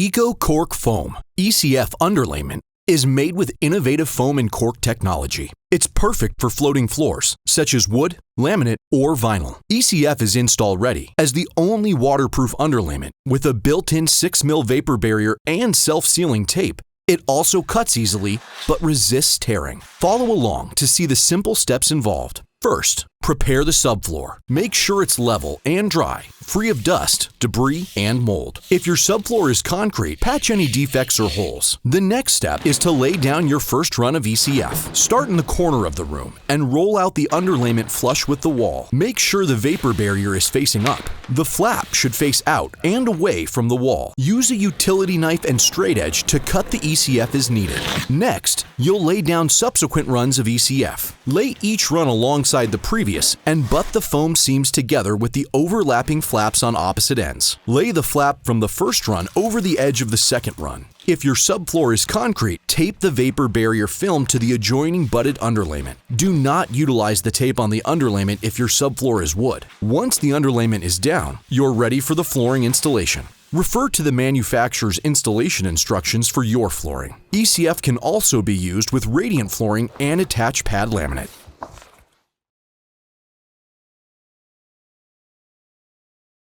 Eco Cork Foam, ECF Underlayment, is made with innovative foam and cork technology. It's perfect for floating floors, such as wood, laminate, or vinyl. ECF is install ready as the only waterproof underlayment with a built-in 6mm vapor barrier and self-sealing tape. It also cuts easily, but resists tearing. Follow along to see the simple steps involved. First, prepare the subfloor. Make sure it's level and dry, free of dust, debris, and mold. If your subfloor is concrete, patch any defects or holes. The next step is to lay down your first run of ECF. Start in the corner of the room and roll out the underlayment flush with the wall. Make sure the vapor barrier is facing up. The flap should face out and away from the wall. Use a utility knife and straight edge to cut the ECF as needed. Next, you'll lay down subsequent runs of ECF. Lay each run alongside the previous and butt the foam seams together with the overlapping flaps on opposite ends. Lay the flap from the first run over the edge of the second run. If your subfloor is concrete, tape the vapor barrier film to the adjoining butted underlayment. Do not utilize the tape on the underlayment if your subfloor is wood. Once the underlayment is down, you're ready for the flooring installation. Refer to the manufacturer's installation instructions for your flooring. ECF can also be used with radiant flooring and attached pad laminate.